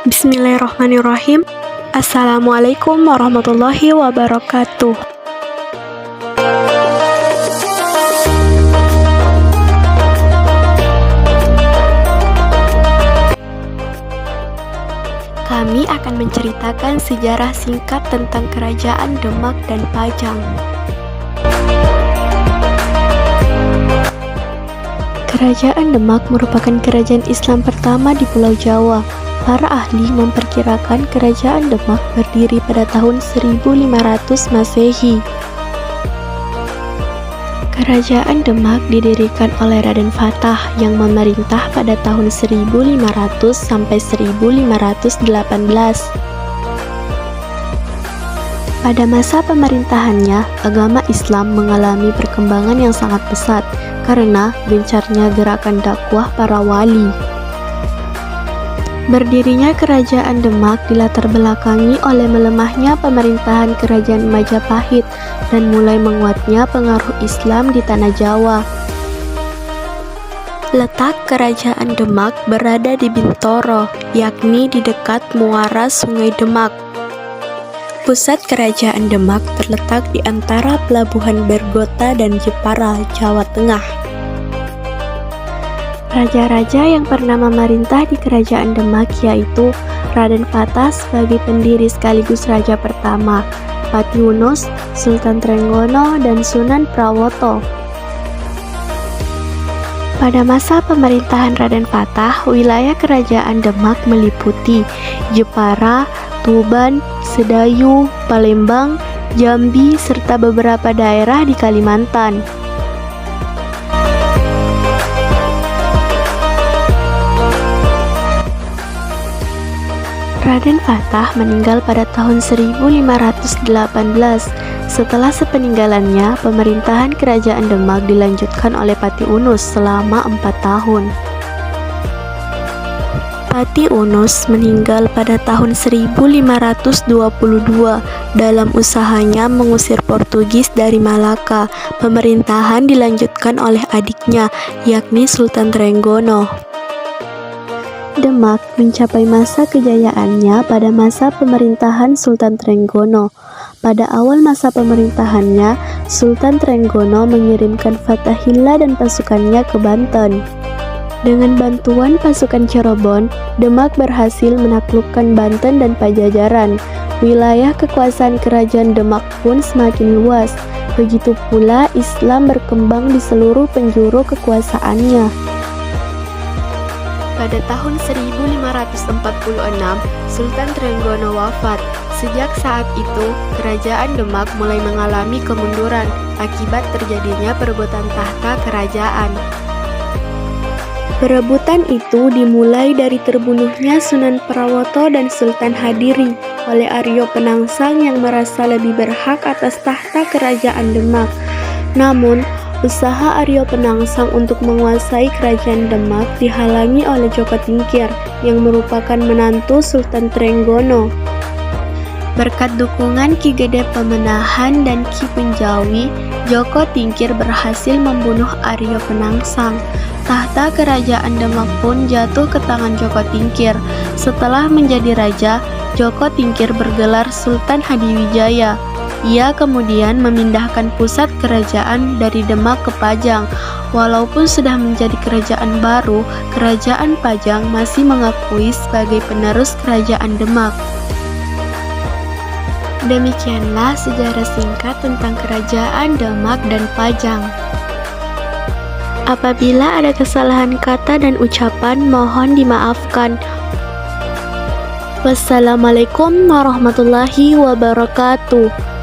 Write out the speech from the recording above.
Bismillahirrahmanirrahim. Assalamualaikum warahmatullahi wabarakatuh. Kami akan menceritakan sejarah singkat tentang Kerajaan Demak dan Pajang. Kerajaan Demak merupakan kerajaan Islam pertama di Pulau Jawa. Para ahli memperkirakan Kerajaan Demak berdiri pada tahun 1500 Masehi. Kerajaan Demak didirikan oleh Raden Fatah yang memerintah pada tahun 1500 sampai 1518. Pada masa pemerintahannya, agama Islam mengalami perkembangan yang sangat pesat karena gencarnya gerakan dakwah para wali. Berdirinya Kerajaan Demak dilatar belakangi oleh melemahnya pemerintahan Kerajaan Majapahit dan mulai menguatnya pengaruh Islam di tanah Jawa. Letak Kerajaan Demak berada di Bintoro, yakni di dekat muara Sungai Demak. Pusat Kerajaan Demak terletak di antara Pelabuhan Bergota dan Jepara, Jawa Tengah. Raja-raja yang pernah memerintah di Kerajaan Demak yaitu Raden Fatah sebagai pendiri sekaligus raja pertama, Patiunus, Sultan Trenggono, dan Sunan Prawoto. Pada masa pemerintahan Raden Fatah, wilayah Kerajaan Demak meliputi Jepara, Tuban, Sedayu, Palembang, Jambi, serta beberapa daerah di Kalimantan. Raden Fatah meninggal pada tahun 1518. Setelah sepeninggalannya, pemerintahan Kerajaan Demak dilanjutkan oleh Patiunus selama 4 tahun. Patiunus meninggal pada tahun 1522. Dalam usahanya mengusir Portugis dari Malaka, pemerintahan dilanjutkan oleh adiknya, yakni Sultan Trenggono. Demak mencapai masa kejayaannya pada masa pemerintahan Sultan Trenggono. Pada awal masa pemerintahannya, Sultan Trenggono mengirimkan Fathahillah dan pasukannya ke Banten. Dengan bantuan pasukan Cirebon, Demak berhasil menaklukkan Banten dan Pajajaran. Wilayah kekuasaan Kerajaan Demak pun semakin luas. Begitu pula Islam berkembang di seluruh penjuru kekuasaannya. Pada tahun 1546, Sultan Trenggono wafat. Sejak saat itu, Kerajaan Demak mulai mengalami kemunduran akibat terjadinya perebutan tahta kerajaan. Perebutan itu dimulai dari terbunuhnya Sunan Prawoto dan Sultan Hadiri oleh Aryo Penangsang yang merasa lebih berhak atas tahta Kerajaan Demak. Namun, usaha Aryo Penangsang untuk menguasai Kerajaan Demak dihalangi oleh Joko Tingkir yang merupakan menantu Sultan Trenggono. Berkat dukungan Ki Gede Pemenahan dan Ki Penjawi, Joko Tingkir berhasil membunuh Aryo Penangsang. Tahta Kerajaan Demak pun jatuh ke tangan Joko Tingkir. Setelah menjadi raja, Joko Tingkir bergelar Sultan Hadiwijaya. Ia kemudian memindahkan pusat kerajaan dari Demak ke Pajang. Walaupun sudah menjadi kerajaan baru, Kerajaan Pajang masih mengakui sebagai penerus Kerajaan Demak. Demikianlah sejarah singkat tentang Kerajaan Demak dan Pajang. Apabila ada kesalahan kata dan ucapan, mohon dimaafkan. Wassalamualaikum warahmatullahi wabarakatuh.